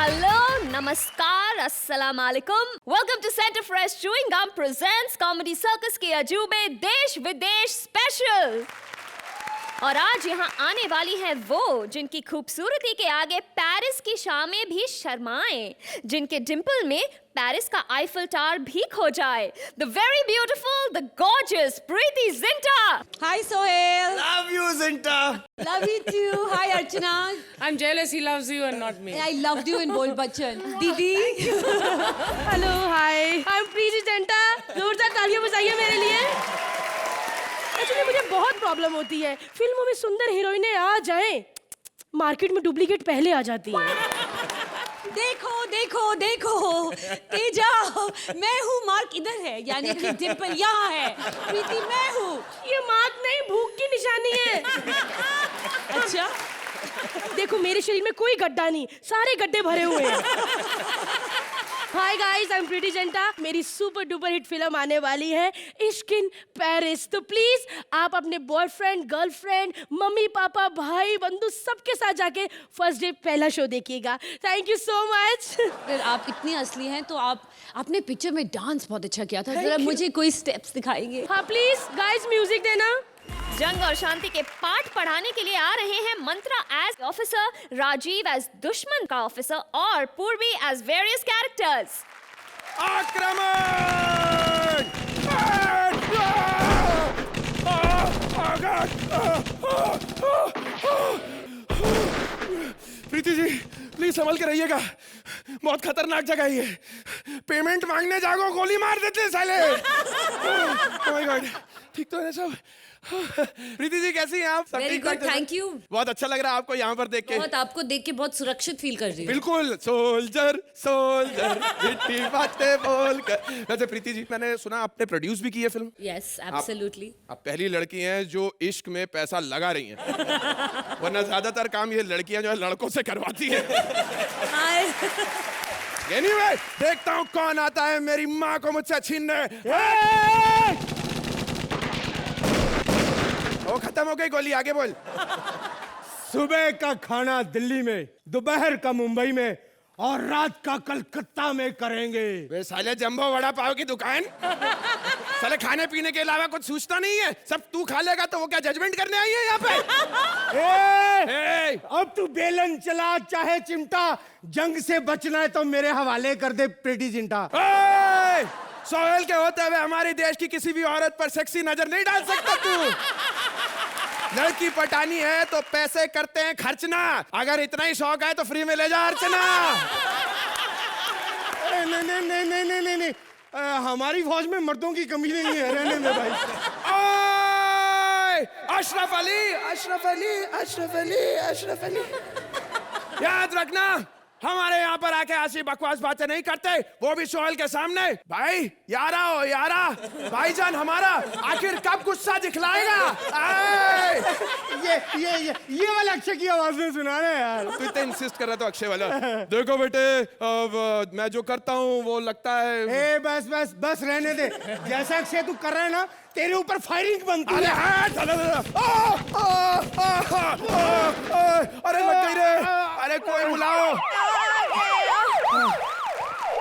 Hello, namaskar, assalamu alaikum. Welcome to Center Fresh Chewing Gum presents Comedy Circus के अजूबे देश विदेश special. और आज यहाँ आने वाली हैं वो जिनकी खूबसूरती के आगे पेरिस की शामें भी शर्माएं, जिनके डिंपल में पेरिस का आईफल टावर भी खो जाए। The very beautiful, the gorgeous Preeti Zinta. Hi Sohail. Love you, Zinta. Love you too. Hi Archana. I'm jealous he loves you and not me. I loved you in Bol Bachchan. Didi. Hello, hi. I'm Preeti Zinta. जोरदार तालियां बजाइए मेरे लिए। Actually मुझे बहुत problem होती है, फिल्मों में सुंदर हीरोइनें आ जाएं, मार्केट में डुप्लीकेट पहले आ जाती हैं। देखो देखो देखो तेजा, मैं हूँ, मार्क इधर है, यानी कि डिंपल यहाँ है, प्रीति मैं हूँ। ये मार्क नहीं, भूख की निशानी है। अच्छा, देखो मेरे शरीर में कोई गड्ढा नहीं, सारे गड्ढे भरे हुए हैं। Hi guys, I am Preity Zinta. मेरी सुपर डुपर हिट फिल्म आने वाली है इश्क इन पेरिस। तो प्लीज आप अपने बॉयफ्रेंड, गर्लफ्रेंड, मम्मी पापा, भाई बंधु सबके साथ जाके फर्स्ट डे पहला शो देखिएगा। Thank you so much. अगर आप इतनी असली हैं तो आपने पिक्चर में डांस बहुत अच्छा किया था, जरा मुझे कोई स्टेप्स दिखाएंगे। हाँ प्लीज गाइस, म्यूजिक देना। जंग और शांति के पाठ पढ़ाने के लिए आ रहे हैं मंत्रा एज ऑफिसर, राजीव एज दुश्मन का ऑफिसर और पूर्वी एज वेरियस कैरेक्टर्स। आक्रमण! प्रीति जी, प्लीज संभल के रहिएगा, बहुत खतरनाक जगह है ये। पेमेंट मांगने जागो, गोली मार देते साले। ओह माय गॉड, ठीक तो है सब? प्रीति जी कैसी हैं आप? Very good, thank you. बहुत अच्छा लग रहा है आपको यहाँ पर देख के। बहुत, आपको देख के बहुत सुरक्षित फील कर रही हूँ। बिल्कुल, सोल्जर सोल्जर मीठी बातें बोलकर। वैसे प्रीति जी, मैंने सुना आपने प्रोड्यूस भी की है फिल्म। Yes, absolutely. आप पहली लड़की हैं जो इश्क में पैसा लगा रही हैं, वरना ज्यादातर काम ये लड़कियां जो है लड़कों से करवाती हैं। Anyway, देखता हूँ कौन आता है मेरी माँ को मुझसे छीनने। वो खत्म हो गई गोली, आगे बोल। सुबह का खाना दिल्ली में, दोपहर का मुंबई में और रात का कलकत्ता में करेंगे। वे साले जंबो वड़ा पाव की दुकान। साले खाने पीने के अलावा कुछ सोचता नहीं है, सब तू खा लेगा तो वो क्या जजमेंट करने आई है यहाँ पे? अब तू बेलन चला चाहे चिमटा, जंग से बचना है तो मेरे हवाले कर दे प्रीति जिंटा। सोहेल के होते हुए हमारे देश की किसी भी औरत पर सेक्सी नजर नहीं डाल सकता तू। लड़की पटानी है तो पैसे करते हैं खर्चना, अगर इतना ही शौक है तो फ्री में ले जा अर्चना। नहीं नहीं नहीं नहीं नहीं नहीं नहीं, हमारी फौज में मर्दों की कमी नहीं है, रहने दे भाई। अशरफ अली, अशरफ अली, अशरफ अली, अशरफ अली। याद रखना, हमारे यहाँ पर आके ऐसी बकवास बातें नहीं करते, वो भी सोहेल के सामने। भाई यारा हो यारा, भाईजान हमारा आखिर कब गुस्सा दिखलाएगा? ये वाला अक्षय की आवाज में सुना रहे यार। तू इतना इंसिस्ट कर रहा था अक्षय वाला। देखो बेटे, अब मैं जो करता हूँ वो लगता है। बस बस बस रहने दे, जैसा अक्षय तू कर रहा है ना, तेरे ऊपर फायरिंग बनती है। अरे लग गई रे, अरे कोई बुलाओ।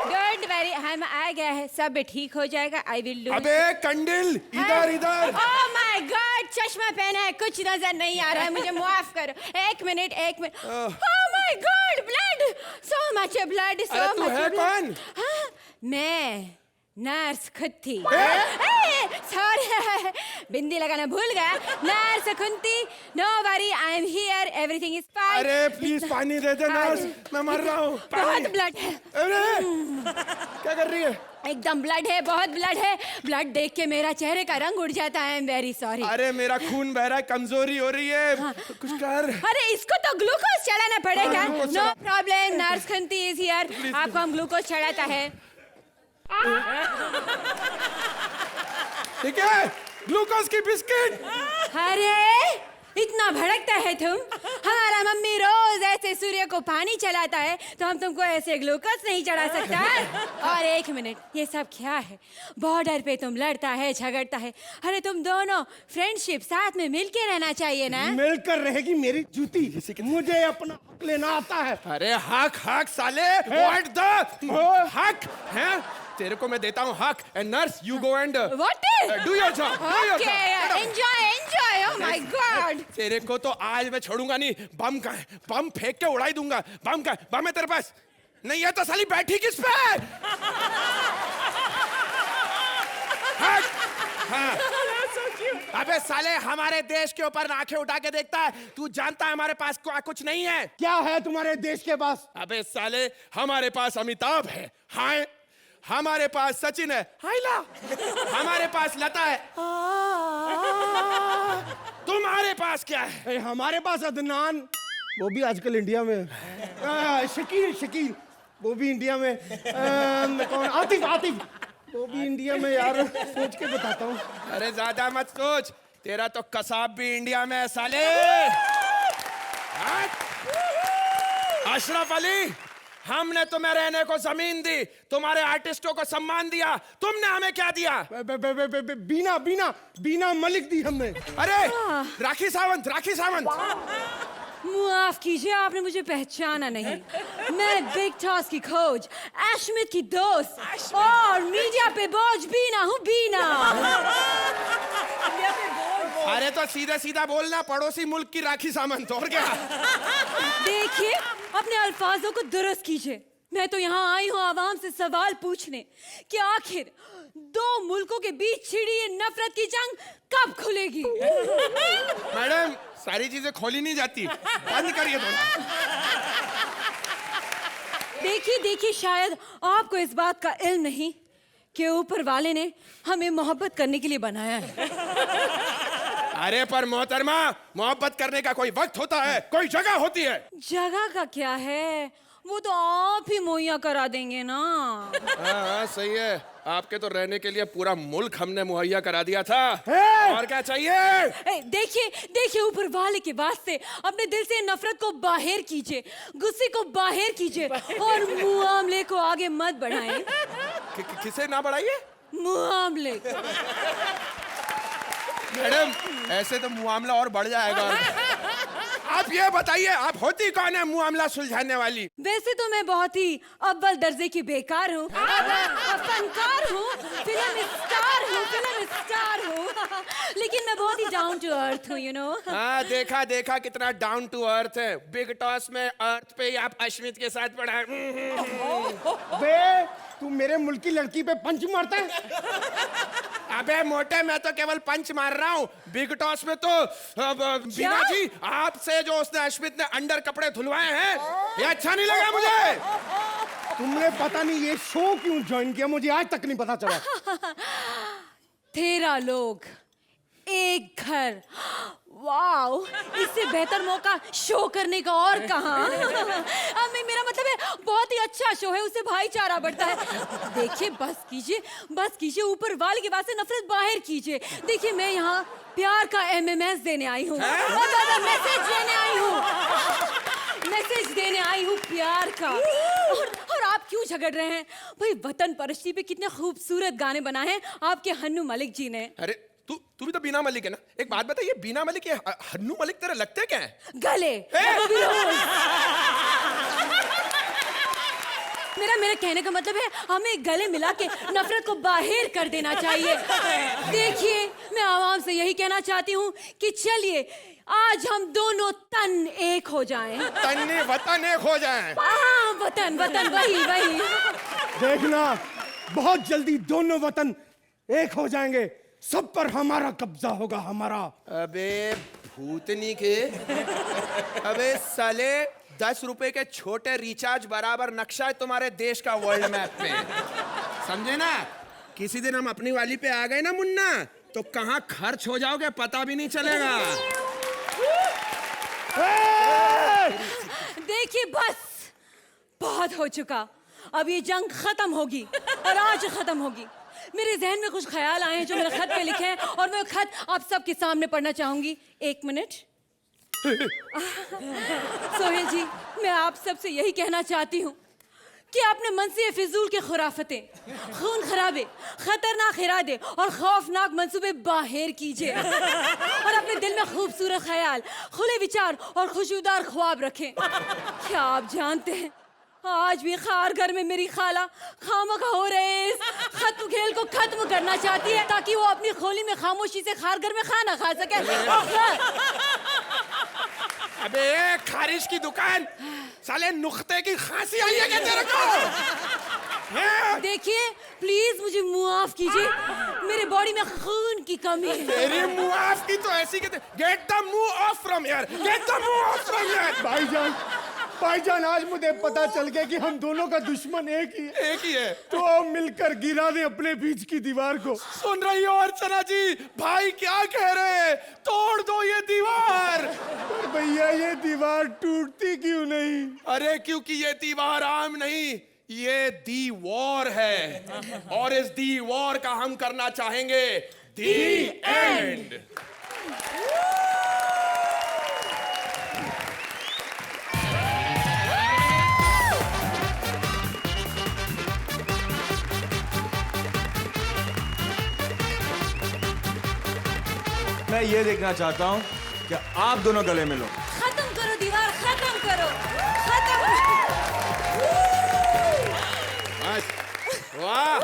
डोंट वरी, हम आ गए हैं, सब ठीक हो जाएगा। I will do. अबे कंडिल, इधर इधर। ओह माय गॉड, चश्मा पहना है, कुछ नजर नहीं आ रहा है, मुझे माफ करो। एक मिनट, एक minute. Oh my god, blood, so much blood, so अरे तू है मच। कौन? मैं नर्स कुंती। सॉरी, बिंदी लगाना भूल गया। Nurse Kunti, no worry, I am here, everything is fine. अरे प्लीज पानी दे दे नर्स, मैं मर रहा हूँ। बहुत ब्लड है। अरे क्या कर रही है? एकदम ब्लड है, बहुत ब्लड है। ब्लड देख के मेरा चेहरे का रंग उड़ जाता है। I am very sorry. अरे मेरा खून बह रहा है, कमजोरी हो रही है। कुछ कर। अरे इसको तो ग्लूकोज चढ़ाना पड़ेगा। Glucose no problem, nurse Kunti is here, आपको हम ग्लूकोज चढ़ाता है। ठीक है, ग्लूकोज की बिस्किट। अरे इतना भड़कता है तुम, हमारा तुम्हारा मम्मी रोज ऐसे सूर्य को पानी चलाता है तो हम तुमको ऐसे ग्लूकोज नहीं चढ़ा सकता है? और एक मिनट, ये सब क्या है? बॉर्डर पे तुम लड़ता है झगड़ता है, अरे तुम दोनों फ्रेंडशिप साथ में मिलके रहना चाहिए ना? मिलकर रहेगी मेरी जूती, मुझे अपना हक लेना आता है। अरे हक हक साले, व्हाट द हक है? तेरे को मैं देता हूँ हक, and nurse you go and What? Do your job, Okay, enjoy, oh my God! तेरे को तो आज मैं छोड़ूंगा नहीं। बम का है, बम फेंक के उड़ाई दूंगा। बम का है, बम है तेरे पास? नहीं है तो साली बैठी किस पे? हट! हाँ। अबे साले, हमारे देश के ऊपर आंखें उठा के देखता है, तू जानता है हमारे पास कुछ नहीं है। क्या है तुम्हारे देश के पास? अबे साले, हमारे पास अमिताभ है, हाय। हमारे पास सचिन है, हाइला। हमारे पास लता है। तुम्हारे पास क्या है? हमारे पास अदनान, वो भी आजकल इंडिया में। शकील, वो भी इंडिया में। कौन? आतिफ, वो भी इंडिया में। यार सोच के बताता हूँ। अरे ज्यादा मत सोच, तेरा तो कसाब भी इंडिया में है साले। अशरफ अली, हमने तुम्हें रहने को जमीन दी, तुम्हारे आर्टिस्टों को सम्मान दिया, तुमने हमें क्या दिया? बीना मलिक दी हमने। अरे राखी सावंत। माफ कीजिए, आपने मुझे पहचाना नहीं। मैं बिग टॉस की खोज, अश्मित की दोस्त और मीडिया पे बोझ बीना हूँ, बीना। अरे तो सीधा सीधा बोलना, पड़ोसी मुल्क की राखी सावंत, और क्या? देखिए, अपने अल्फाजों को दुरुस्त कीजिए। मैं तो यहाँ आई हूँ आवाम से सवाल पूछने कि आखिर दो मुल्कों के बीच छिड़ी ये नफरत की जंग कब खुलेगी? मैडम, सारी चीजें खोली नहीं जाती, बंद करिए थोड़ा। देखिए, शायद आपको इस बात का इल्म नहीं कि ऊपर वाले ने हमें मोहब्बत करने के लिए बनाया है। अरे पर मोहतरमा, मोहब्बत करने का कोई वक्त होता है, कोई जगह होती है। जगह का क्या है, वो तो आप ही मुहैया करा देंगे ना। हाँ, सही है। आपके तो रहने के लिए पूरा मुल्क हमने मुहैया करा दिया था। और क्या चाहिए? देखिए, ऊपर वाले के वास्ते अपने दिल से नफरत को बाहर कीजिए, गुस्से को बाहर कीजिए और मुआमले को आगे मत बढ़ाएं। किसे ना बढ़ाइए? मुआमले। मैडम, ऐसे तो मुआमला और बढ़ जाएगा। आप ये बताइए, आप होती कौन है मुआमला सुलझाने वाली? वैसे तो मैं बहुत ही अव्वल दर्जे की बेकार हूँ, फनकार हूँ, फिल्म स्टार हूँ, लेकिन मैं बहुत ही डाउन टू अर्थ हूँ, यू नो। हाँ, देखा कितना डाउन टू अर्थ है। बिग टॉस में अर्थ पे ही आप अश्मित के साथ पढ़ा। बे, तू मेरे मुल्क की लड़की पे पंच मारता है? अबे मोटे, मैं तो केवल पंच मार रहा हूँ। बिग टॉस में तो बीना जी, आपसे जो उसने अश्मित ने अंडर कपड़े धुलवाए हैं, ये अच्छा नहीं लगा मुझे। तुमने पता नहीं ये शो क्यों ज्वाइन किया, मुझे आज तक नहीं पता चला। 13 लोग, एक घर, वाओ, इससे बेहतर मौका शो करने का और कहाँ? मेरा मतलब है, बहुत ही अच्छा शो है, उससे भाईचारा बढ़ता है। देखिए, बस कीजिए, ऊपर वाले के वास्ते नफरत बाहर कीजिए। देखिए, मैं यहाँ प्यार का MMS देने आई हूँ, मैसेज देने आई हूँ प्यार का। और आप क्यों झगड़ रहे हैं भाई? वतन परस्ती पे कितने खूबसूरत गाने बनाए हैं आपके हन्नू मलिक जी ने। अरे तू भी तो बीना मलिक है ना? एक बात बताइए, बीना मलिक या हन्नू मलिक तेरे लगते क्या है? गले। मेरा कहने का मतलब है, हमें गले मिला के नफरत को बाहर कर देना चाहिए। देखिए, मैं आवाम से यही कहना चाहती हूँ कि चलिए आज हम दोनों तन एक हो जाएं। तन्ने वतन एक हो जाएं। हाँ, वतन वही। देखना, बहुत जल्दी दोनों वतन एक हो जाएंगे, सब पर हमारा कब्जा होगा, हमारा। अबे भूतनी के, अबे साले, 10 रुपए के छोटे रिचार्ज बराबर नक्शा है तुम्हारे देश का वर्ल्ड मैप पे, समझे ना? किसी दिन हम अपनी वाली पे आ गए ना मुन्ना, तो कहाँ खर्च हो जाओगे पता भी नहीं चलेगा। देखिए, बस बहुत हो चुका, अब ये जंग खत्म होगी और आज खत्म होगी। मेरे जहन में कुछ ख्याल आए हैं जो मेरे खत पे लिखे हैं और मैं खत आप सबके सामने पढ़ना चाहूंगी। 1 मिनट। सोहेल जी, मैं आप सबसे यही कहना चाहती हूँ कि आपने मन से ये फिजूल के खुराफतें, खून खराबे, खतरनाक इरादे और खौफनाक मंसूबे बाहर कीजिए और अपने दिल में खूबसूरत ख्याल, खुले विचार और खुशबूदार ख्वाब रखें। क्या आप जानते हैं, आज भी खारघर में मेरी खाला खामखा हो रहे इस खत्म खेल को खत्म करना चाहती है ताकि वो अपनी खोली में खामोशी से खारघर में खाना खा सके। अबे खारिश की दुकान, साले नुख्ते की खांसी आई है क्या तेरे को? देखिए प्लीज मुझे मुआफ कीजिए, मेरे बॉडी में खून की कमी है। तेरी मुआफ की तो ऐसी के get the move of from here, get the move of from here. भाईजान आज मुझे पता चल गया कि हम दोनों का दुश्मन एक ही है। तो अब मिलकर गिरा दे अपने बीच की दीवार को। सुन रही हो अर्चना जी, भाई क्या कह रहे हैं? तोड़ दो ये दीवार। पर भैया ये दीवार टूटती क्यों नहीं? अरे क्योंकि ये दीवार आम नहीं, ये दी वॉर है और इस दी वॉर का हम करना चाहेंगे दी एंड। मैं ये देखना चाहता हूँ कि आप दोनों गले मिलो। खत्म करो दीवार, खत्म करो, खत्म। वाह!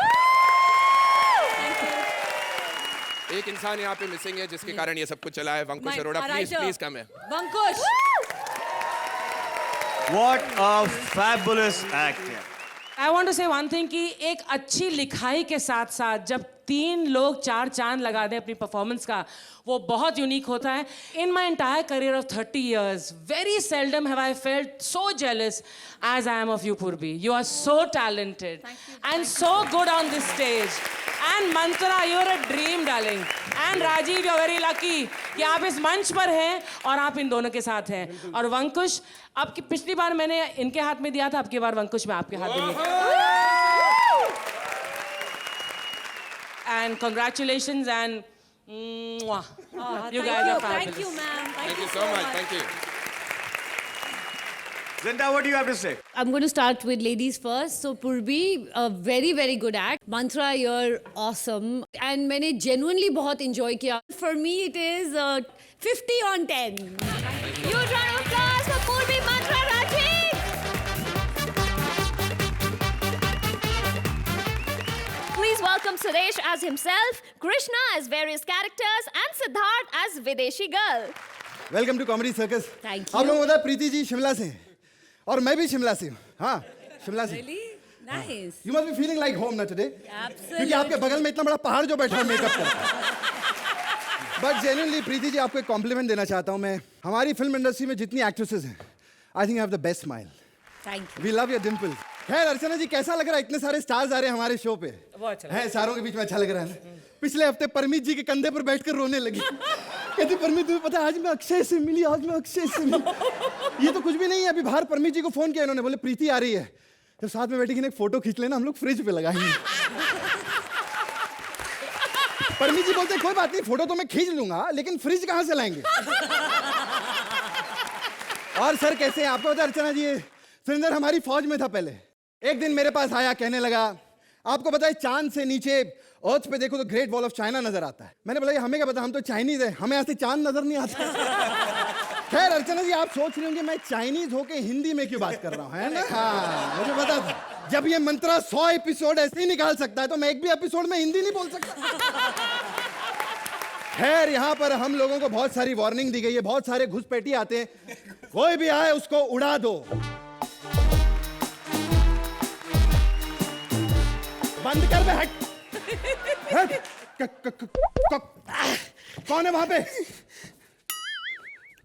एक इंसान यहाँ पे मिसिंग है जिसके कारण ये सब कुछ चला है। वंकुश अरोड़ा, प्लीज प्लीज कम है। वंकुश, What a fabulous act! I want to say one thing कि एक अच्छी लिखाई के साथ साथ जब 3 लोग 4 चांद लगा दें अपनी परफॉर्मेंस का, वो बहुत यूनिक होता है। In my entire career of 30 years, very seldom have I felt so jealous as I am of you, Purvi. You are so talented and so good on this stage. And Mantra, you're a dream, darling. And Rajiv, you're very lucky कि आप इस मंच पर हैं और आप इन दोनों के साथ हैं। और वंकुश, आपकी पिछली बार मैंने इनके हाथ में दिया था, आपकी बार वंकुश में आपके हाथ में दिया। And congratulations and mwah. You guys are fabulous. thank you ma'am. Thank you so much. Thank you. Zinda, what do you have to say? I'm going to start with ladies first. So Purvi, a very very good act. Mantra, you're awesome. And मैंने genuinely बहुत enjoy किया. For me, it is 50 on 10. Huge round of applause for Purvi, Mantra, Rajiv. Please welcome Suresh as himself, Krishna as various characters, and Siddharth as Videshi girl. Welcome to comedy circus. Thank आप लोगों को पता है प्रीति जी शिमला से हैं और मैं भी शिमला से हूँ। हाँ, शिमला से। Nice. You must be feeling like home ना today? क्योंकि आपके बगल में इतना बड़ा पहाड़ जो बैठा है मेकअप करता। बट जेन्युइनली प्रीति जी, आपको एक कॉम्प्लीमेंट देना चाहता हूँ मैं। हमारी फिल्म इंडस्ट्री में जितनी एक्ट्रेसेस हैं, I think have the best smile. Thank you. We love your dimple. खैर अर्चना जी, कैसा लग रहा है? इतने सारे स्टार्स आ रहे हैं हमारे शो पे। है सारों के बीच में अच्छा लग रहा है ना? पिछले हफ्ते परमीत जी के कंधे पर बैठकर रोने लगी। कहती परमीत, तुम्हें पता है आज मैं अक्षय से मिली, आज मैं अक्षय से मिली। ये तो कुछ भी नहीं है। अभी बाहर परमीत जी को फोन किया इन्होंने, बोले प्रीति आ रही है, तो साथ में बैठी कि एक फोटो खींच लेना, हम लोग फ्रिज पे लगाएंगे। परमीत जी बोलते कोई बात नहीं, फोटो तो मैं खींच लूंगा, लेकिन फ्रिज कहाँ से लाएंगे? और सर कैसे हैं? आपको पता है अर्चना जी, सुरेंद्र हमारी फौज में था पहले। एक दिन मेरे पास आया, कहने लगा आपको पता है चांद से नीचे अर्थ पे देखो तो ग्रेट वॉल ऑफ चाइना नजर आता है। मैंने बोला हमें क्या पता, हम तो चाइनीज है, हमें ऐसे चांद नजर नहीं आता। खैर अर्चना जी, आप सोच रहे होंगे मैं चाइनीज होके हिंदी में क्यों बात कर रहा हूँ, है ना? हाँ, मुझे पता था। जब ये मंत्रा 100 एपिसोड ऐसे ही निकाल सकता है तो मैं एक भी एपिसोड में हिंदी नहीं बोल सकता। खैर यहाँ पर हम लोगों को बहुत सारी वार्निंग दी गई है, बहुत सारे घुसपैठी आते हैं, कोई भी आए उसको उड़ा दो। बंद कर बे, हट। कौन है वहां पे?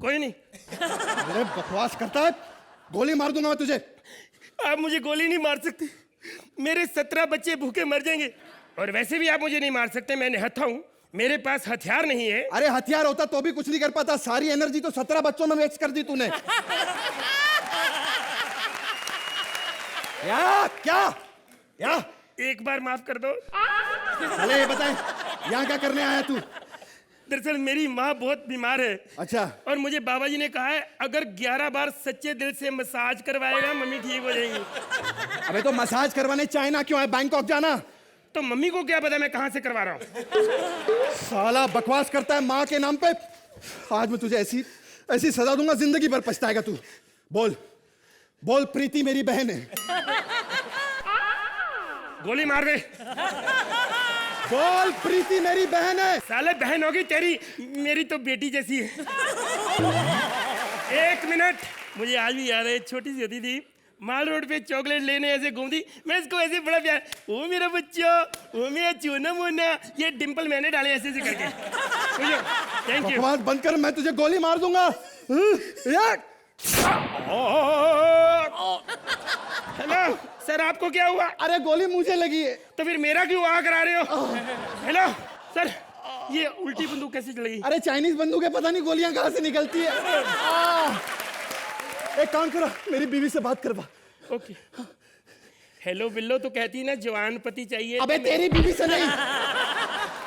कोई नहीं। अरे बकवास करता है, गोली मार दूंगा मैं तुझे। आप मुझे गोली नहीं मार सकते, मेरे 17 बच्चे भूखे मर जाएंगे। और वैसे भी आप मुझे नहीं मार सकते, मैं निहत्था हूँ, मेरे पास हथियार नहीं है। अरे हथियार होता तो भी कुछ नहीं कर पाता, सारी एनर्जी तो 17 बच्चों में वेस्ट कर दी तूने। क्या एक बार माफ कर दो। अरे ये बताए यहाँ क्या करने आया तू? दरअसल मेरी माँ बहुत बीमार है। अच्छा। और मुझे बाबा जी ने कहा है अगर 11 बार सच्चे दिल से मसाज करवाएगा मम्मी ठीक हो जाएगी। अबे तो मसाज करवाने चाइना क्यों है, बैंकॉक जाना। तो मम्मी को क्या पता मैं कहाँ से करवा रहा हूँ। साला बकवास करता है माँ के नाम पे। आज मैं तुझे ऐसी ऐसी सजा दूंगा, जिंदगी भर पछताएगा तू। बोल बोल, प्रीति मेरी बहन है। गोली मार दे। बोल, प्रीति मेरी बहन है। साले बहन होगी तेरी, मेरी तो बेटी जैसी है। 1 मिनट, मुझे आज भी याद है, छोटी सी होती थी, माल रोड पे चॉकलेट लेने ऐसे घूमती, मैं इसको ऐसे बड़ा प्यार, ओ मेरा बच्चा, ओ मेरा चूना मोना, ये डिंपल मैंने डाले ऐसे ऐसे करके। Thank you. बकवास बंद कर, मैं तुझे गोली मार दूंगा। हेलो सर, आपको क्या हुआ? अरे गोली मुझे लगी है। तो फिर मेरा क्यों आ करा रहे हो? हेलो सर, ये उल्टी बंदूक कैसे चलेगी? अरे चाइनीज बंदूक है, पता नहीं गोलियां कहाँ से निकलती है। एक काम करो, मेरी बीवी से बात करवा। ओके। हेलो बिल्लो तो कहती है ना जवान पति चाहिए। अबे तेरी बीवी से नहीं,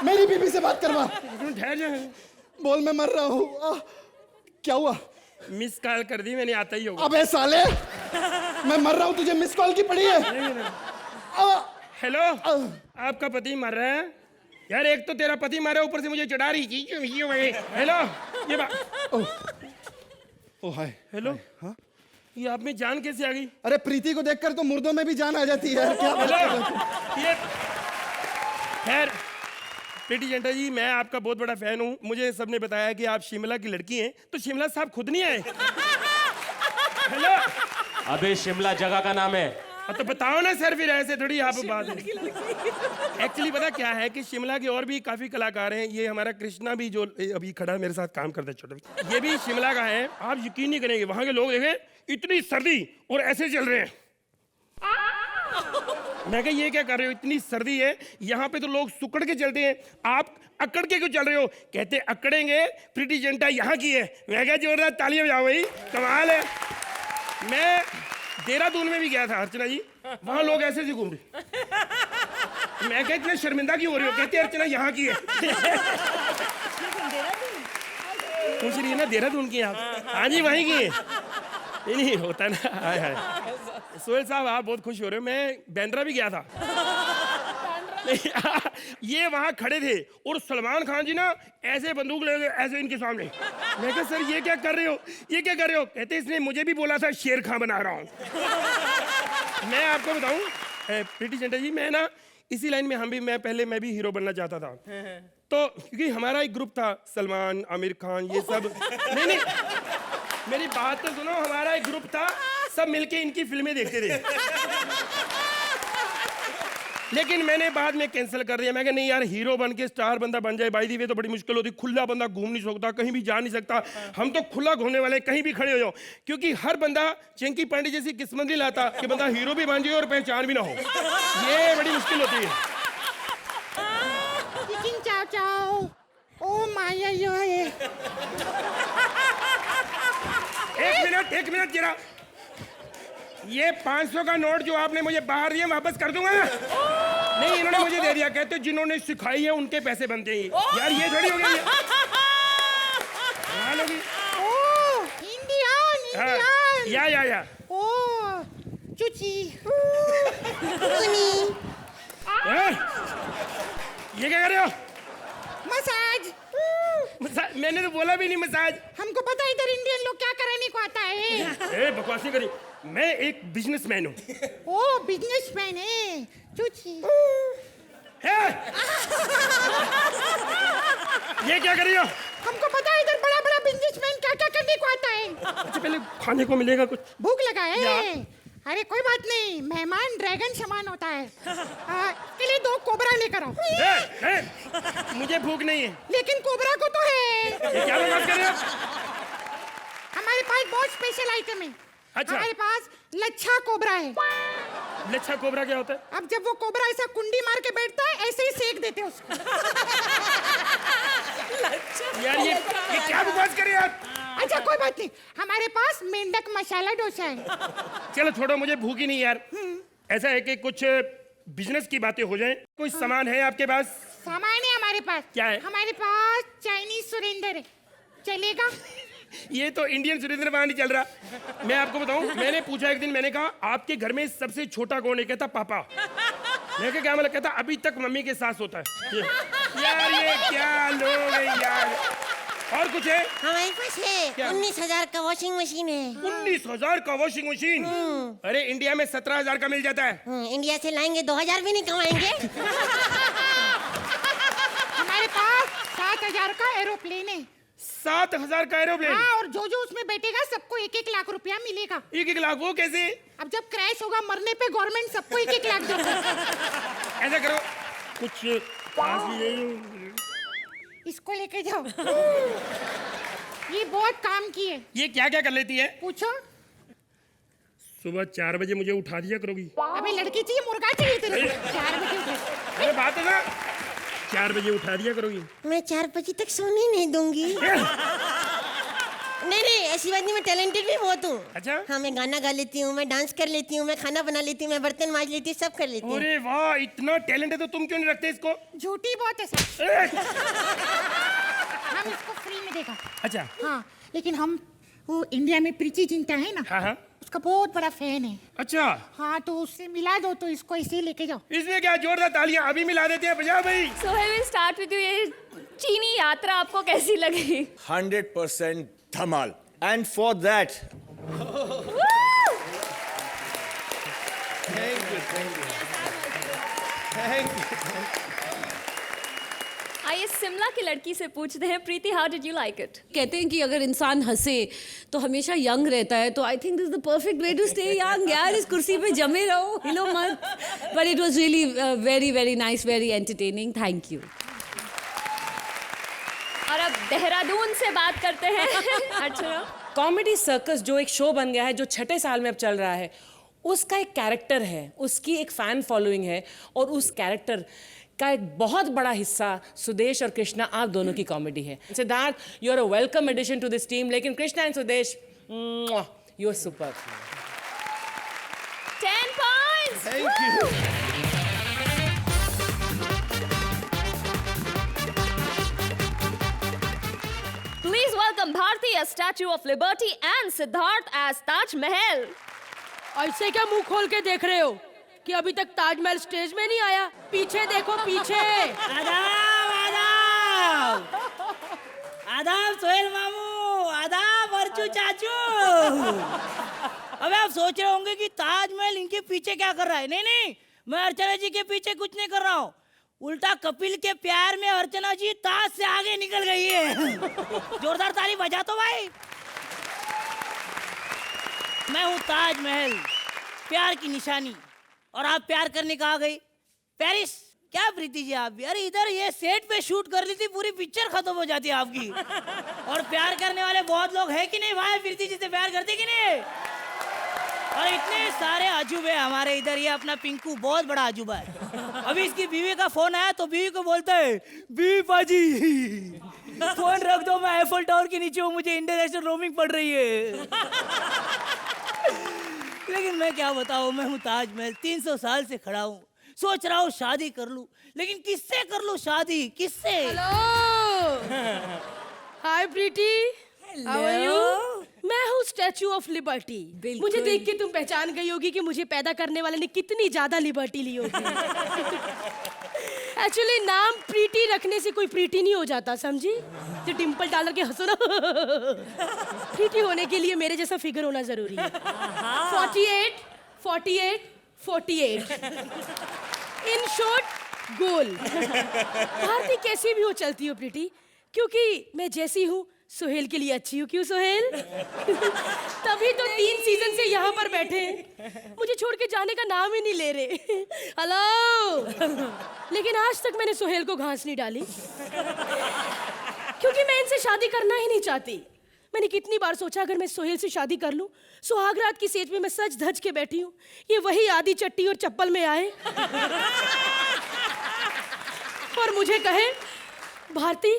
मेरी बीवी से बात करवा। ठहर जा। बोल, मैं मर रहा हूँ। क्या हुआ? मिस कॉल कर दी मैंने, आता ही होगा। अबे साले, मैं मर रहा हूँ, तुझे मिस कॉल की पड़ी है। हेलो, आपका पति मर रहा है यार। एक तो तेरा पति मर रहा है, ऊपर से मुझे चढ़ा रही थी। हेलो, ये ओ हाय। हेलो। हाँ, ये आप में जान कैसे आ गई? अरे प्रीति को देखकर तो मुर्दों में भी जान आ जाती है। क्या ये खैर, प्रीति जिंटा जी, मैं आपका बहुत बड़ा फैन हूँ। मुझे सबने बताया कि आप शिमला की लड़की हैं, तो शिमला साहब खुद नहीं आए? हेलो। अबे शिमला जगह का नाम है। तो बताओ ना सर, फिर ऐसे थोड़ी आप बात है। एक्चुअली पता क्या है कि शिमला के और भी काफी कलाकार हैं। ये हमारा कृष्णा भी जो अभी खड़ा मेरे साथ काम करता है, छोटा, ये भी शिमला का है। आप यकीन नहीं करेंगे, वहां के लोग देखे इतनी सर्दी और ऐसे चल रहे हैं। मैं कहा ये क्या कर रहे हो, इतनी सर्दी है, यहाँ पे तो लोग सुकड़ के चलते हैं, आप अकड़ के क्यों चल रहे हो? कहते अकड़ेंगे, प्रीति जिंटा यहाँ की है। मैं कहा जोरदार तालियां बजाओ भाई, कमाल है। मैं देहरादून में भी गया था अर्चना जी, वहां लोग ऐसे से घूम रहे। मैं कहा इतना शर्मिंदा क्यों हो रही हो? कहते अर्चना यहाँ की है। पूछ रही है ना देहरादून की आप? हाँ जी वहीं की है। नहीं होता ना। हाय हाय सोहेल साहब, आप बहुत खुश हो रहे हो। मैं बांद्रा भी गया था। ये वहां खड़े थे और सलमान खान जी ना ऐसे बंदूक ले ऐसे इनके सामने। मैं कहा सर ये क्या कर रहे हो, ये क्या कर रहे हो? कहते इसने मुझे भी बोला था शेर खां बना रहा हूँ। मैं आपको बताऊं प्रीति जिंटा जी, मैं ना इसी लाइन में मैं भी हीरो बनना चाहता था। तो क्योंकि हमारा एक ग्रुप था, सलमान, आमिर खान, ये सब। नहीं मेरी बात तो सुनो, हमारा एक ग्रुप था, सब मिलके इनकी फिल्में देखते थे। लेकिन मैंने बाद में कैंसिल कर दिया। मैं कहा नहीं यार, हीरो बन के स्टार बंदा बन जाए, बाय द वे तो बड़ी मुश्किल होती। खुला बंदा घूम नहीं सकता, कहीं भी जा नहीं सकता। हम तो खुला घूमने वाले, कहीं भी खड़े हो जाओ। क्योंकि हर बंदा चंकी पांडे जैसी किस्मत नहीं लाता कि बंदा हीरो भी बन जाए और पहचान भी ना हो। ये बड़ी मुश्किल होती है। चाओ चाओ, ओ माया ये। एक मिनट जरा, ये 500 का नोट जो आपने मुझे बाहर दिया वापस कर दूंगा ना। नहीं, इन्होंने मुझे दे दिया, कहते जिन्होंने सिखाई है उनके पैसे बनते हैं। यार ये थोड़ी हो गई है। इंडियन। या। ओ चुची। ये क्या कर रहे हो? मसाज। मैंने तो बोला भी नहीं मसाज। हमको पता है इधर इंडियन लोग क्या कराने को आता है। बकवासी करी। मैं एक बिजनेसमैन हूँ। ओ बिजनेसमैन है, चुची। ये क्या कर रही हो? हमको पता है इधर बड़ा बड़ा बिजनेसमैन क्या क्या करने को आता है। अच्छा पहले खाने को मिलेगा कुछ? भूख लगा है? अरे कोई बात नहीं, मेहमान ड्रैगन समान होता है। इसके लिए 2 कोबरा लेकर आओ। मुझे भूख नहीं है। लेकिन कोबरा को तो है। ये क्या बात कर रहे हो? हमारे पास बहुत स्पेशल आइटम है। अच्छा। हमारे पास लच्छा कोबरा है। लच्छा कोबरा क्या होता है? अब जब वो कोबरा ऐसा कुंडी मार के बैठता है, ऐसे ही सेक देते हैं उसको। यार ये क्या बकवास कर रहे हो आप? अच्छा कोई बात नहीं, हमारे पास मेंढक मसाला डोसा है। चलो छोड़ो, मुझे भूख ही नहीं यार। ऐसा है कि कुछ बिजनेस की बातें हो जाएं। कोई सामान है आपके पास? सामान है हमारे पास। पास क्या है? हमारे पास चाइनीज सुरेंद्र है, चलेगा? ये तो इंडियन सुरेंद्र वहां नहीं चल रहा। मैं आपको बताऊं, मैंने पूछा एक दिन, मैंने कहा आपके घर में सबसे छोटा कौन है? कहता पापा। मैं क्या मतलब? कहता अभी तक मम्मी के साथ होता है। यार ये क्या लोग हैं यार। और कुछ है? हमारे पास है 19,000 का वॉशिंग मशीन है। 19,000 का वॉशिंग मशीन? अरे इंडिया में 17,000 का मिल जाता है। इंडिया से लाएंगे 2,000 भी नहीं कमाएंगे। हमारे पास 7,000 का एरोप्लेन है। 7,000 का एरोप्लेन? हाँ, और जो जो उसमें बैठेगा सबको 1-1 लाख रुपया मिलेगा। 1-1 लाख? वो कैसे? अब जब क्रैश होगा मरने पे गवर्नमेंट सबको 1-1 लाख देगा। ऐसा करो, कुछ पास ले जाओ। इसको लेके जाओ। ये बहुत काम की है। ये क्या क्या कर लेती है? पूछो। सुबह 4 बजे मुझे उठा दिया करोगी? अबे लड़की चाहिए मुर्गा चाहिए तेरे को? 4 बजे उठा। अरे बात है ना, 4 बजे उठा दिया करोगी? मैं 4 बजे तक सोने नहीं दूंगी। नहीं नहीं, ऐसी बात नहीं, मैं टैलेंटेड भी बहुत हूँ। अच्छा? हाँ, मैं गाना गा लेती हूँ, मैं डांस कर लेती हूँ, मैं खाना बना लेती हूँ, मैं बर्तन मांज लेती हूँ, सब कर लेती हूँ। अरे वाह, इतना टैलेंट है तो तुम क्यों नहीं रखते इसको? झूठी बहुत है सर। ए! हम इसको फ्री में देगा। अच्छा। हाँ, लेकिन हम वो इंडिया में प्रीति जिंटा है ना, हाँ हाँ, उसका बहुत बड़ा फैन है। अच्छा। हाँ, तो उससे मिला दो, तो इसको इसे लेके जाओ। इसमें क्या, जोरदार तालियां अभी मिला देते हैं, बजाओ भाई। Sohail will start with you. ये चीनी यात्रा आपको कैसी लगी? 100% धमाल। And for that, आइए शिमला की लड़की से पूछते हैं, Preeti how did you like it? कहते हैं कि अगर इंसान हंसे तो हमेशा यंग रहता है, तो I think this is the perfect way to stay young. यार इस कुर्सी पे जमे रहो, हिलो मत। But it was really very very nice, very entertaining. Thank you. और अब देहरादून से बात करते हैं। अच्छा, कॉमेडी सर्कस जो एक शो बन गया है, जो 6ठे साल में अब चल रहा है, उसका एक कैरेक्टर है, उसकी एक फैन फॉलोइंग है, और उस कैरेक्टर का एक बहुत बड़ा हिस्सा सुदेश और कृष्णा, आप दोनों की कॉमेडी है। Siddharth, you are a welcome addition to this team, लेकिन Krishna and Sudesh, you are super. 10 points। thank you. Please welcome Bharti as Statue of Liberty and Siddharth as Taj Mahal. ऐसे क्या मुंह खोल के देख रहे हो कि अभी तक ताजमहल स्टेज में नहीं आया? पीछे देखो, पीछे। आदाब आदाब आदाब सोहेल मामू, आदाब अर्चू चाचू। अबे आप सोच रहे होंगे कि ताजमहल इनके पीछे क्या कर रहा है। नहीं नहीं, मैं अर्चना जी के पीछे कुछ नहीं कर रहा हूँ, उल्टा कपिल के प्यार में अर्चना जी ताज से आगे निकल गई है। जोरदार ताली बजा तो भाई। मैं हूँ ताजमहल, प्यार की निशानी, और आप प्यार करने कहाँ गई? पेरिस। क्या प्रीति जी आप भी? अरे इधर ये सेट पे शूट कर ली थी, पूरी पिक्चर खत्म हो जाती है आपकी। और प्यार करने वाले बहुत लोग हैं कि नहीं भाई? प्रीति जी से प्यार करते कि नहीं? और इतने सारे अजूबे हमारे इधर, ये अपना पिंकू बहुत बड़ा अजूबा है। अभी इसकी बीवी का फोन आया तो बीवी को बोलता है, बीवी पाजी फोन रख दो, मैं एफल टावर के नीचे हूँ, मुझे इंटरनेशनल रोमिंग पड़ रही है। लेकिन मैं क्या बताऊँ, मैं हूँ ताजमहल, 300 साल से खड़ा हूँ, सोच रहा हूँ शादी कर लूं, लेकिन किससे कर लूं शादी, किससे? Hello, hi Preeti, how are you? मैं हूँ स्टैचू ऑफ लिबर्टी। मुझे देख के तुम पहचान गई होगी कि मुझे पैदा करने वाले ने कितनी ज्यादा लिबर्टी ली होगी। एक्चुअली नाम प्रीति रखने से कोई प्रीति नहीं हो जाता, समझी? तो डिम्पल डाल के हंसो ना। प्रीति होने के लिए मेरे जैसा फिगर होना जरूरी है। 48, 48, 48। इन शॉर्ट गोल। भारती कैसी भी हो चलती हो प्रीति, क्योंकि मैं जैसी हूँ सोहेल के लिए अच्छी हूँ। क्यों सोहेल? तभी तो 3 सीजन से यहाँ पर बैठे हैं, मुझे छोड़ के जाने का नाम ही नहीं ले रहे। हेलो। लेकिन आज तक मैंने सोहेल को घास नहीं डाली, क्योंकि मैं इनसे शादी करना ही नहीं चाहती। मैंने कितनी बार सोचा अगर मैं सोहेल से शादी कर लूं, सुहागरात की सेज में मैं सज धज के बैठी हूँ, ये वही आधी चट्टी और चप्पल में आए और मुझे कहे, भारती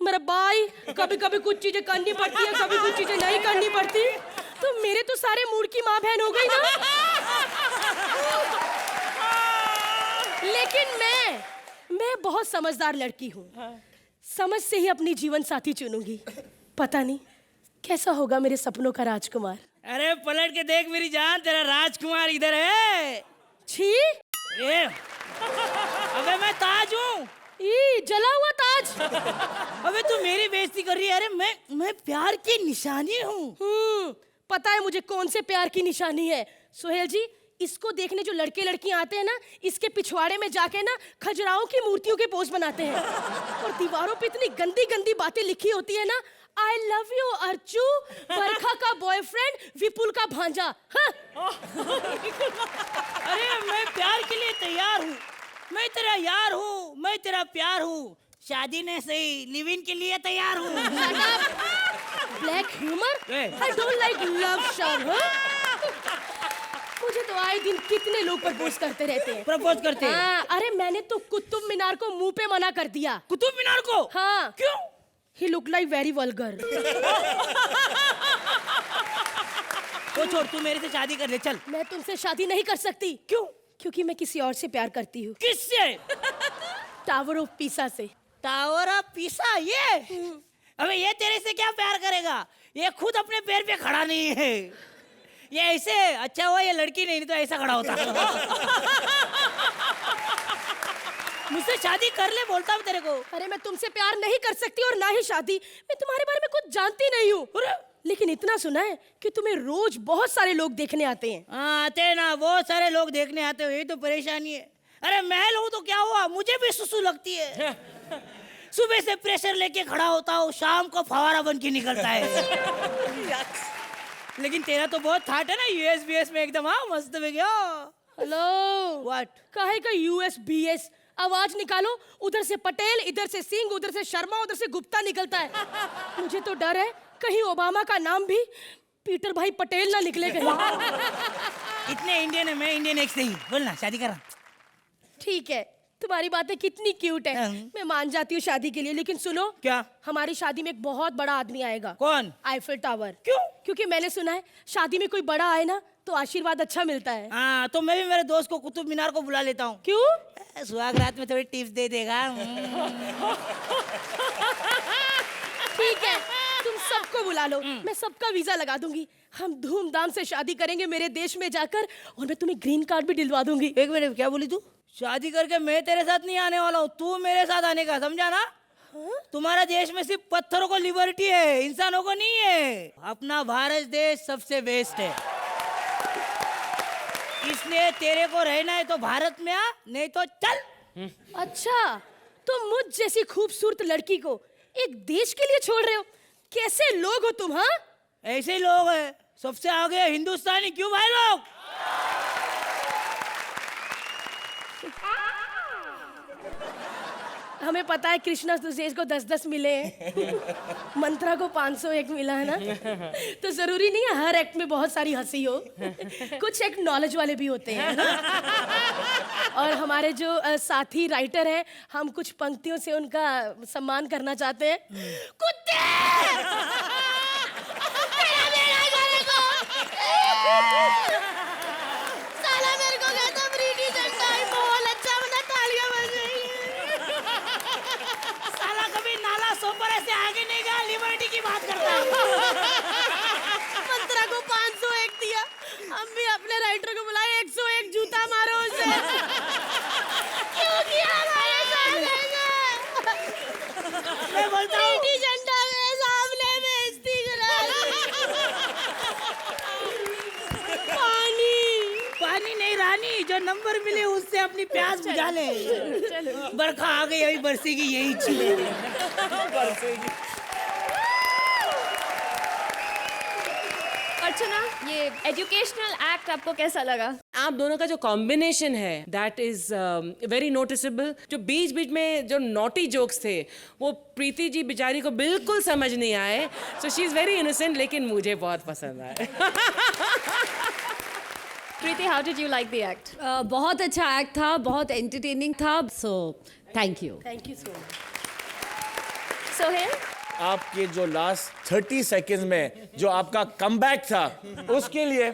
मेरा भाई, कभी कभी कुछ चीजें करनी पड़ती है, कभी कुछ चीजें नहीं करनी पड़ती। तो मेरे तो सारे मूड की माँ बहन हो गई ना। लेकिन मैं बहुत समझदार लड़की हूँ। समझ से ही अपनी जीवन साथी चुनूंगी। पता नहीं कैसा होगा मेरे सपनों का राजकुमार। अरे पलट के देख मेरी जान, तेरा राजकुमार इधर है। छी, अबे मैं ताज हूँ। जला हुआ ताज। अबे तू मेरी बेइज्जती कर रही है। अरे मैं प्यार की निशानी हूँ। पता है मुझे कौन से प्यार की निशानी है। सोहेल जी, इसको देखने जो लड़के लड़कियां आते हैं ना, इसके पिछवाड़े में जाके ना खजराओं की मूर्तियों के पोज बनाते हैं और दीवारों पे इतनी गंदी गंदी बातें लिखी होती है ना, आई लव यू अर्चू, बरखा का बॉयफ्रेंड, विपुल का भांजा। हाँ? अरे मैं प्यार के लिए तैयार हूँ। मैं तेरा यार हूँ, मैं तेरा प्यार हूँ। शादी ने सही, लिव इन के लिए तैयार हूँ। Black humour, I don't like love shot. मुझे तो आए दिन कितने लोग प्रपोज करते रहते हैं। प्रपोज करते हैं? हाँ, अरे मैंने तो कुतुब मीनार को मुंह पे मना कर दिया। कुतुब मीनार को? हाँ। क्यों? He looked like very vulgar. वो छोड़, तू मेरे से शादी कर ले, चल। मैं तुमसे शादी नहीं कर सकती। क्यों? क्योंकि मैं किसी और से प्यार करती हूँ। किससे? टावर ऑफ पीसा से। Tower of Pisa? ये अबे ये तेरे से क्या प्यार करेगा? ये खुद अपने पैर पे खड़ा नहीं है। ये ऐसे, अच्छा हुआ ये लड़की नहीं तो ऐसा खड़ा होता। मुझसे शादी कर ले बोलता हूँ तेरे को। अरे मैं तुमसे प्यार नहीं कर सकती और ना ही शादी। मैं तुम्हारे बारे में कुछ जानती नहीं हूँ, लेकिन इतना सुना है कि तुम्हें रोज बहुत सारे लोग देखने आते हैं। आते ना, बहुत सारे लोग देखने आते हुए, तो परेशानी है। अरे महल हूँ तो क्या हुआ, मुझे भी सुसु लगती है। सुबह से प्रेशर लेके खड़ा होता हूँ, शाम को फवारा बन के निकलता है। लेकिन तेरा तो बहुत थाट है ना, यूएस में एकदम। हाँ मस्त में गया। Hello, what? काहे का यूएस? आवाज निकालो। उधर से पटेल, इधर से सिंह, उधर से शर्मा, उधर से गुप्ता निकलता है। मुझे तो डर है कहीं ओबामा का नाम भी पीटर भाई पटेल ना निकले कहीं। इतने इंडियन है, मैं इंडियन एक से ही। बोलना, शादी करा। ठीक है, तुम्हारी बातें कितनी क्यूट है, मैं मान जाती हूँ शादी के लिए। लेकिन सुनो, क्या? हमारी शादी में एक बहुत बड़ा आदमी आएगा। कौन? Eiffel tower. क्यों? क्योंकि मैंने सुना है शादी में कोई बड़ा आए ना तो आशीर्वाद अच्छा मिलता है। हाँ, तो मैं भी मेरे दोस्त को कुतुब मीनार को बुला लेता हूँ। क्यों? सुहाग रात में थोड़ी टिप्स दे देगा। ठीक है, तुम सबको बुला लो, मैं सबका वीजा लगा दूंगी। हम धूमधाम से शादी करेंगे मेरे देश में जाकर, और मैं तुम्हें ग्रीन कार्ड भी दिलवा दूंगी। एक मिनट, क्या बोली तू? शादी करके मैं तेरे साथ नहीं आने वाला हूँ, तू मेरे साथ आने का, समझा ना? तुम्हारा देश में सिर्फ पत्थरों को लिबर्टी है, इंसानों को नहीं है। अपना भारत देश सबसे बेस्ट है, इसलिए तेरे को रहना है तो भारत में आ, नहीं तो चल। अच्छा, तो मुझ जैसी खूबसूरत लड़की को एक देश के लिए छोड़ रहे हो? कैसे लोग हो तुम? हाँ, ऐसे ही लोग हैं, सबसे आगे हिंदुस्तानी। क्यों भाई लोग? हमें पता है कृष्णा तुझे को 10-10 मिले हैं, मंत्रा को 501 मिला है ना, तो जरूरी नहीं है हर एक्ट में बहुत सारी हंसी हो। कुछ एक्ट नॉलेज वाले भी होते हैं ना? और हमारे जो साथी राइटर हैं, हम कुछ पंक्तियों से उनका सम्मान करना चाहते हैं। कुत्ते! साला मेरे को कहता प्रीति जिंटा है, बहुत अच्छा बना, तालियां बज रही हैं। साला कभी नाला सोपर से आगे नहीं गया, लिबर्टी की बात करता है। मंत्रा को 501 दिया, हम भी अपने राइटर को बुलाए, 101 जूता मारो उसे। क्यों किया हमारे साथ ऐसा? मैं बोलता हूँ प्रीति जिंटा के सामने बेइज्जती करा। पानी नहीं रानी, जो नंबर मिले उससे अपनी प्यास बुझा ले। बरखा आ गई, अभी बरसेगी, यही चीज बरसेगी। अर्चना, ये एजुकेशनल एक्ट आपको कैसा लगा? आप दोनों का जो कॉम्बिनेशन है दैट इज वेरी नोटिसेबल। जो बीच बीच में जो नॉटी जोक्स थे वो प्रीति जी बेचारी को बिल्कुल समझ नहीं आए। So she is very innocent, लेकिन मुझे बहुत पसंद आए। Preeti, how did you like the act? बहुत अच्छा एक्ट था, बहुत एंटरटेनिंग था, so thank you. Thank you so much. Sohail, आपके जो लास्ट 30 सेकंड्स में जो आपका कमबैक था, उसके लिए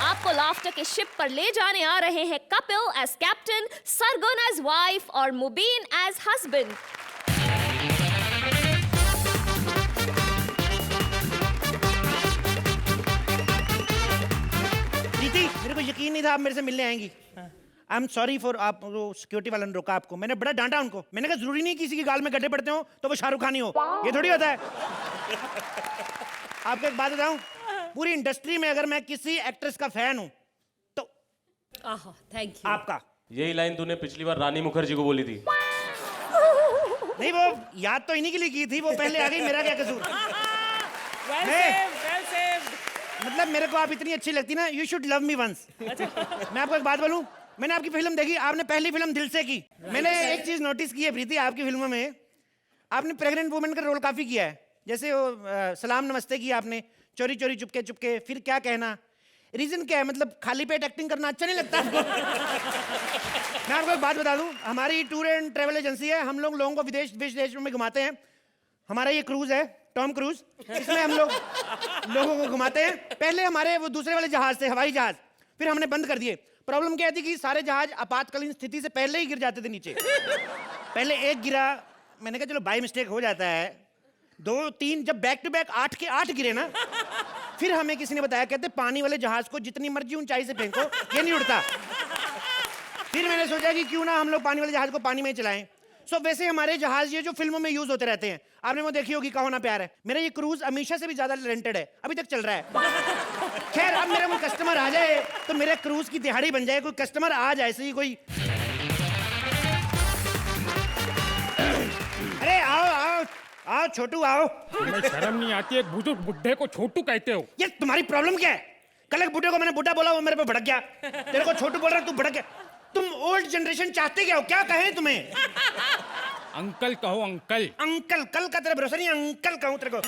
आपको लाफ्टर के शिप पर ले जाने आ रहे हैं Kapil as captain, Sargun as wife, or Mubin as husband? प्रीति, मेरे को यकीन नहीं था आप मेरे से मिलने आएंगी। आई एम सॉरी फॉर आप वो सिक्योरिटी वाले ने रोका आपको, मैंने बड़ा डांटा उनको। मैंने कहा जरूरी नहीं किसी की गाल में गड्ढे पड़ते हो तो वो शाहरुख खान ही हो, ये थोड़ी होता है। आपको एक बात बताऊं, पूरी इंडस्ट्री में अगर मैं किसी एक्ट्रेस का फैन हूं तो थैंक यू। आपका। यही लाइन तूने पिछली बार रानी मुखर्जी को बोली थी। नहीं, वो याद तो इन्हीं के लिए की थी, वो पहले आ गई, मेरा क्या कसूर। मतलब मेरे को आप इतनी अच्छी लगती ना, you should love me once. मैं आपको एक बात बोलूं, मैंने आपकी फिल्म देखी, आपने पहली फिल्म दिल से की। मैंने एक चीज नोटिस की है प्रीति, आपकी फिल्मों में आपने प्रेग्नेंट वुमेन का रोल काफी किया है। जैसे वो सलाम नमस्ते की आपने, चोरी चोरी चुपके चुपके, फिर क्या कहना। रीजन क्या है, मतलब खाली पेट एक्टिंग करना अच्छा नहीं लगता आपको? मैं आपको एक बात बता दूं, हमारी टूर एंड ट्रेवल एजेंसी है, हम लोगों को विदेश विदेश में घुमाते हैं। हमारा ये क्रूज है, टॉम क्रूज, इसमें हम लोगों को घुमाते हैं। पहले हमारे वो दूसरे वाले जहाज थे, हवाई जहाज, फिर हमने बंद कर दिए। प्रॉब्लम क्या थी कि सारे जहाज आपातकालीन स्थिति से पहले ही गिर जाते थे नीचे। पहले एक गिरा, मैंने कहा चलो बाय मिस्टेक हो जाता है, 2 3, जब बैक टू बैक 8 के 8 गिरे ना, फिर हमें किसी ने बताया, कहते पानी वाले जहाज को जितनी मर्जी ऊंचाई से फेंको ये नहीं उड़ता। फिर मैंने सोचा कि क्यों ना हम लोग पानी वाले जहाज को पानी में ही चलाएं। सो वैसे हमारे जहाज ये जो फिल्मों में यूज होते रहते हैं, आपने वो देखी होगी कहो ना प्यार है। मेरा ये क्रूज अमीशा से भी ज्यादा रेंटेड है, अभी तक चल रहा है। खैर, अब मेरा कोई कस्टमर आ जाए तो मेरे क्रूज की दिहाड़ी बन जाए। कोई कस्टमर आ जाए, ऐसे ही कोई, अरे आओ आओ आओ छोटू आओ। तुम्हें शर्म नहीं आती, एक बुजुर्ग बुड्ढे को छोटू कहते हो? ये तुम्हारी प्रॉब्लम क्या है? कल एक बुड्ढे को मैंने बुड्ढा बोला, वो मेरे पे भड़क गया। तेरे को छोटू बोल रहा है, तू भड़क गया। तुम ओल्ड जनरेशन चाहते क्या हो, क्या कहें तुम्हें? अंकल कहो अंकल। अंकल, कल का तेरा भरोसा नहीं, अंकल कहूं तेरे को?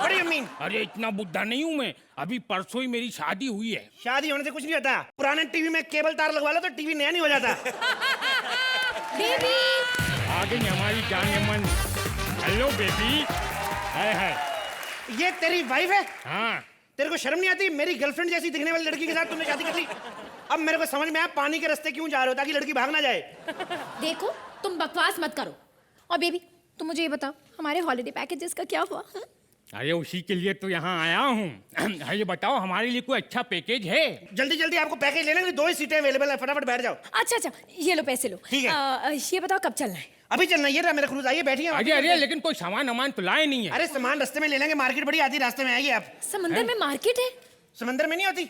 What do you mean? अरे इतना बुड्ढा नहीं हूँ मैं, अभी परसों ही मेरी शादी हुई है। शादी होने से कुछ नहीं होता, पुराने टीवी में केबल तार लगवा लो तो टीवी नया नहीं हो जाता। बेबी, आ गई हमारी जान मन। Hello baby. है ये तेरी वाइफ है? हाँ। तेरे को शर्म नहीं आती? मेरी गर्लफ्रेंड जैसी दिखने वाली लड़की के साथ तुमने शादी कर ली। अब मेरे को समझ में आया पानी के रास्ते क्यों जा रहे हो, ताकि लड़की भाग ना जाए। देखो, तुम बकवास मत करो। और बेबी, तुम मुझे ये बताओ, हमारे हॉलिडे पैकेजेस का क्या हुआ? अरे उसी के लिए तो यहाँ आया हूँ। ये बताओ हमारे लिए कोई अच्छा पैकेज है? जल्दी जल्दी आपको पैकेज लेना है, 2 ही सीटें अवेलेबल है, फटाफट बैठ जाओ। अच्छा अच्छा, ये लो पैसे लो। ठीक है। ये बताओ कब चलना है? अभी चलना, ये रहा मेरा क्रूज, आइए बैठिए। अरे अरे, लेकिन कोई सामान वामान तो लाए नहीं है। अरे सामान रास्ते में ले लेंगे, मार्केट बड़ी आती, रास्ते में आइए आप। समंदर में मार्केट है? समंदर में नहीं होती,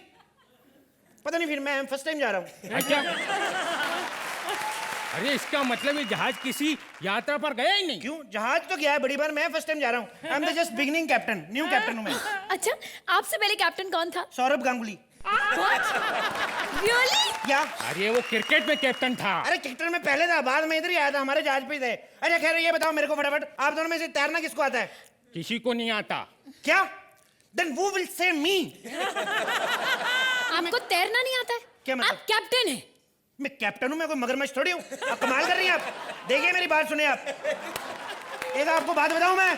पता नहीं, फिर मैं फर्स्ट टाइम जा रहा हूँ। अच्छा। अरे इसका मतलब ये जहाज किसी यात्रा पर गया ही नहीं? क्यों, जहाज तो गया है बड़ी बार, मैं फर्स्ट टाइम जा रहा हूँ। I am the just beginning captain, new captain हूँ मैं। अच्छा, आपसे पहले कैप्टन कौन था? सौरभ गांगुली। Really? क्या? अरे वो क्रिकेट में कैप्टन था। अरे क्रिकेट में पहले था, बाद में इधर ही आया था, हमारे जहाज पे ही थे। अच्छा खैर, ये बताओ मेरे को फटाफट, आप दोनों में से तैरना किसको आता है? किसी को नहीं आता। क्या? Then who will save me? आपको तैरना नहीं आता है? क्या मतलब? आप कैप्टन हैं। मैं कैप्टन हूँ, मैं कोई मगरमच्छ थोड़ी हूँ। आप कमाल कर रही हैं आप। देखिए मेरी बात सुनिए आप, एक आपको बात बताऊँ मैं,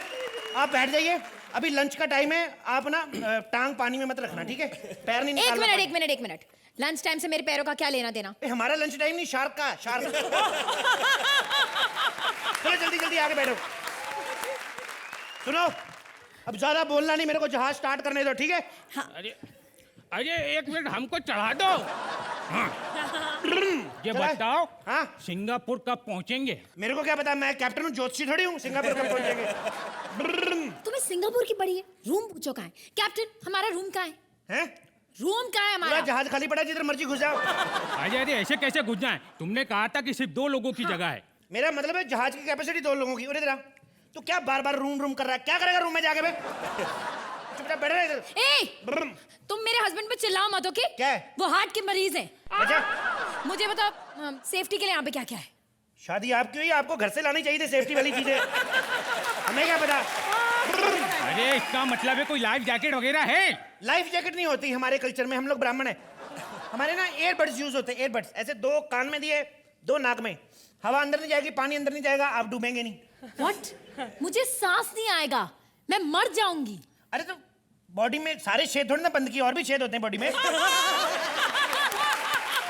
आप बैठ जाइए, अभी लंच का टाइम है, आप ना टांग पानी में मत रखना, ठीक है? पैर नहीं निकालना। एक मिनट, लंच टाइम से मेरे पैरों का क्या लेना देना? हमारा लंच टाइम नहीं, शार्क का, शार्क। चलो जल्दी जल्दी आगे बैठो। सुनो, अब ज्यादा बोलना नहीं, मेरे को जहाज स्टार्ट करने दो, ठीक है? हाँ। अरे 1 मिनट हमको चढ़ा दो। हाँ। ये बताओ, हाँ? सिंगापुर कब पहुंचेंगे? मेरे को क्या पता, मैं कैप्टन हूँ, ज्योतिषी थोड़ी हूँ, सिंगापुर कब पहुंचेंगे। तुम्हें सिंगापुर की पड़ी है? रूम पूछो कहाँ है? कैप्टन, हमारा रूम कहाँ है? हैं? रूम कहाँ है हमारा? पूरा जहाज खाली पड़ा है, जिधर मर्जी घुस जाओ। अरे अरे, ऐसे कैसे घुस जाए? तुमने कहा था कि सिर्फ 2 लोगों की जगह है। मेरा मतलब है जहाज की कैपेसिटी 2 लोगों की। इधर आ, तो क्या बार बार रूम कर रहा है? क्या करेगा रूम में जाके? बे चुपचाप बैठ रहा इधर। ए, तुम मेरे हस्बैंड पे चिल्लाओ मत, ओके? क्या है? वो हार्ट के मरीज हैं। अच्छा, मुझे बताओ, सेफ्टी के लिए यहाँ पे क्या क्या है? शादी आपकी हुई, आपको घर से लानी चाहिए थी सेफ्टी वाली चीजें, हमें क्या पता। अरे इसका मतलब है कोई लाइफ जैकेट वगैरह है? लाइफ जैकेट नहीं होती हमारे कल्चर में, हम लोग ब्राह्मण है। हमारे ना एयरबड्स यूज होते हैं, एयरबड्स, ऐसे 2 कान में दिए, 2 नाक में, हवा अंदर नहीं जाएगी, पानी अंदर नहीं जाएगा, आप डूबेंगे नहीं। व्हाट? मुझे सांस नहीं आएगा, मैं मर जाऊंगी। अरे तो बॉडी में सारे छेद थोड़ी ना बंद किए, और भी छेद होते हैं बॉडी में।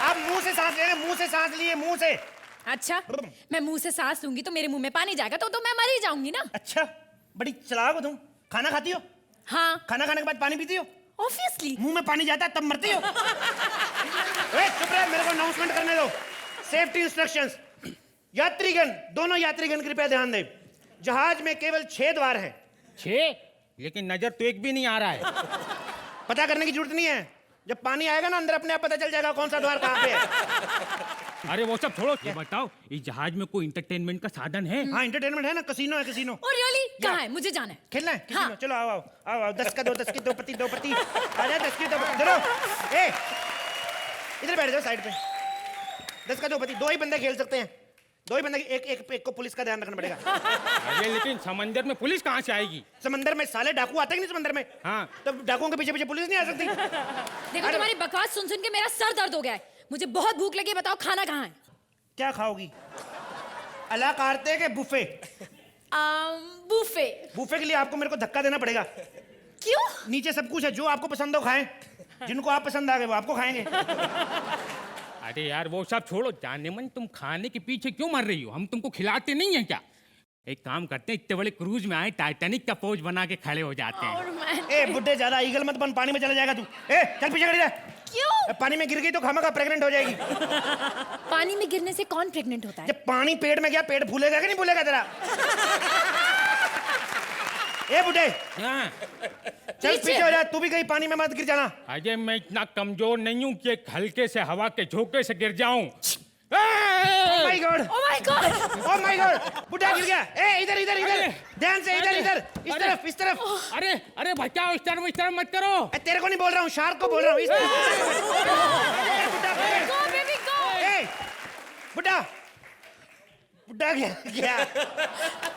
आप मुंह से सांस ले रहे, मुंह से सांस लिए, मुंह से। अच्छा, मैं मुंह से सांस लूंगी तो मेरे मुंह में पानी जाएगा तो मैं मर ही जाऊंगी ना। अच्छा, बड़ी चालाक हो तुम। खाना खाती हो? हाँ। खाना खाने के बाद पानी पीती हो? ऑब्वियसली। मुंह में पानी जाता है तब मरती हो। चुप रहे, मेरे को अनाउंसमेंट करने दो। Safety instructions. यात्रीगण, दोनों यात्रीगण कृपया ध्यान दें। जहाज में केवल 6 द्वार हैं। 6? लेकिन नजर तो एक भी नहीं आ रहा है। पता करने की जरूरत नहीं है, जब पानी आएगा ना अंदर अपने आप पता चल जाएगा कौन सा द्वार कहाँ पे है। अरे वो सब छोड़ो, ये बताओ इस जहाज में कोई इंटरटेनमेंट का साधन है? हाँ, इंटरटेनमेंट है ना, कसीनो है, कसीनो। और रियली कहाँ है? मुझे जाना है। खेलना है कसीनो? हाँ। चलो आओ आओ आओ आओ, 10 का 2, 10 की 2 पत्ती, 2 पत्ती। आ जाए 10 की 2 पत्ती। चलो ए इधर बैठ जाओ साइड पे। 10 का 2 पत्ती, 2 ही बंदे खेल सकते हैं। 2 ही बंदे, एक को पुलिस का ध्यान रखना पड़ेगा। अरे लेकिन समंदर में पुलिस कहाँ से आएगी? समंदर में साले डाकू आते ही नहीं समंदर में। हाँ। तब डाकुओं के पीछे पीछे पुलिस नहीं आ सकती। देखो तुम्हारी बकवास सुन सुन के मेरा सर दर्द हो गया है। मुझे बहुत भूख लगी, बताओ खाना कहाँ है? क्या खाओगी? अला कारते के बुफे? बुफे। बुफे के लिए आपको मेरे को धक्का देना पड़ेगा। क्यों? नीचे सब कुछ है, जो आपको पसंद हो खाएं। जिनको आप पसंद आ गए वो आपको खाएंगे। अरे यार वो सब छोड़ो, जाने मन तुम खाने के पीछे क्यों मर रही हो? हम तुमको खिलाते नहीं है क्या? एक काम करते हैं, इतने बड़े क्रूज में आए, टाइटैनिक का पोज बना के खड़े हो जाते हैं। ए बुड्ढे, ज्यादा ईगल मत बन, पानी में चला जाएगा तू। ए चल पीछे खड़ी रह। क्यों? पानी में गिर गई तो खामखा प्रेग्नेंट हो जाएगी। पानी में गिरने से कौन प्रेग्नेंट होता है? जब पानी पेट में गया, पेट फूलेगा कि नहीं फूलेगा तेरा? ए बुड्ढे, चल पीछे हो जा, तू भी कहीं पानी में मत गिर जाना। अजय मैं इतना कमजोर नहीं हूँ कि एक हल्के से हवा के झोंके से गिर जाऊं। Oh my God! Oh my God! Oh my God! बुड्ढा गिर गया। ए इधर इधर इधर, ध्यान से, इधर इधर, इस तरफ इस तरफ। अरे अरे बचाओ, इस तरफ मत करो। तेरे को नहीं बोल रहा हूँ, शार्क को बोल रहा हूँ। इस तरफ। Go baby go! ए बुड्ढा, बुड्ढा क्या?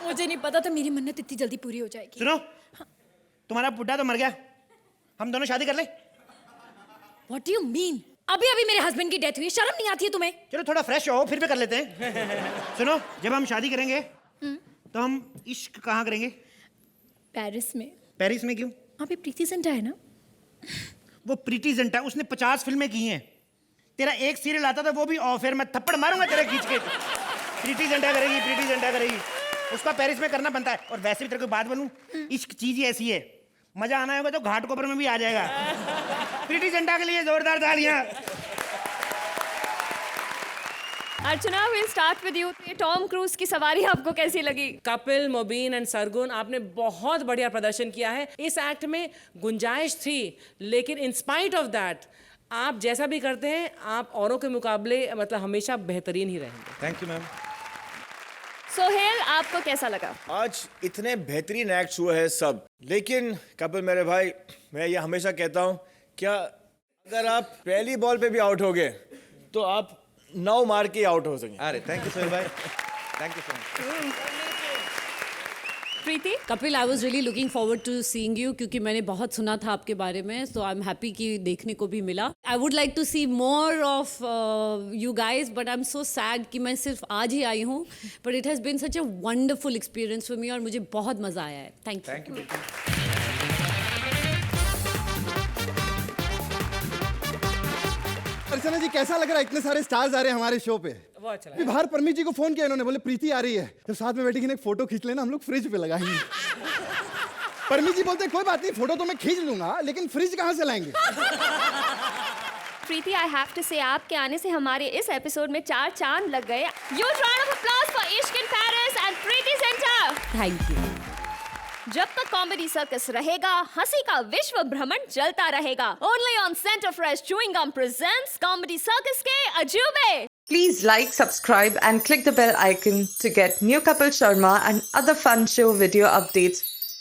मुझे नहीं पता था मेरी मन्नत इतनी जल्दी पूरी हो जाएगी। सुनो, तुम्हारा बुड्ढा तो मर गया, हम दोनों शादी कर ले। What do you mean? अभी अभी मेरे हस्बैंड की डेथ हुई, शर्म नहीं आती है तुम्हें? चलो थोड़ा फ्रेश हो, फिर भी कर लेते हैं। सुनो, जब हम शादी करेंगे तो हम इश्क कहाँ करेंगे? पेरिस में। पेरिस में क्यों? वहाँ पे प्रीति जिंटा है ना? वो प्रीति जिंटा, उसने 50 फिल्में की हैं। तेरा एक सीरियल आता था, वो भी ऑफ एयर, मैं थप्पड़ मारूंगा तेरे खींच के। प्रीति जिंटा करेगी, प्रीति जिंटा करेगी, उसका पेरिस में करना बनता है। और वैसे भी तेरे को बात बनूं, इश्क चीज ही ऐसी है, मजा आना होगा तो घाट कोपर में भी आ जाएगा। प्रीति जिंटा के लिए जोरदार तालियां। अर्चना, we'll start with you. ये टॉम क्रूज की सवारी आपको कैसी लगी? कपिल, मोबीन एंड सरगुन, आपने बहुत बढ़िया प्रदर्शन किया है। इस एक्ट में गुंजाइश थी, लेकिन इन स्पाइट ऑफ दैट आप जैसा भी करते हैं, आप औरों के मुकाबले मतलब हमेशा बेहतरीन ही रहेंगे। Thank you ma'am. सोहेल, आपको कैसा लगा? आज इतने बेहतरीन एक्ट हुए हैं सब, लेकिन कपिल मेरे भाई, मैं ये हमेशा कहता हूँ, क्या अगर आप पहली बॉल पे भी आउट हो गए तो आप 9 मार के आउट हो सकें। अरे थैंक यू सोहेल भाई, thank you so much. Preeti? Kapil, I was really looking forward to seeing you, क्योंकि मैंने बहुत सुना था आपके बारे में, सो आई एम हैप्पी कि देखने को भी मिला। I would like to see more of you guys, but I am so sad कि मैं सिर्फ आज ही आई हूँ, but it has been such a wonderful experience for me और मुझे बहुत मज़ा आया है। Thank you. अर्चना जी कैसा लग रहा है, इतने सारे स्टार्स आ रहे हैं हमारे शो पे? वो अच्छा अभी बाहर परमीत जी को फोन किया इन्होंने, बोले प्रीति आ रही है, तो साथ में बैठी एक फोटो खींच लेना, हम लोग फ्रिज पे लगाएंगे। परमीत जी बोलते हैं कोई बात नहीं, फोटो तो मैं खींच लूंगा, लेकिन फ्रिज कहाँ से लाएंगे? प्रीति, आई हैव टू से आपके आने से हमारे इस एपिसोड में 4 चांद लग गए। Huge round of applause for इश्क in Paris and Preity Zinta. Thank you. जब तक कॉमेडी सर्कस रहेगा, हंसी का विश्व भ्रमण चलता रहेगा। Only on Center Fresh Chewing Gum presents comedy circus के अजूबे। Please like, subscribe and click the bell icon to get new Kapil Sharma and other fun show video updates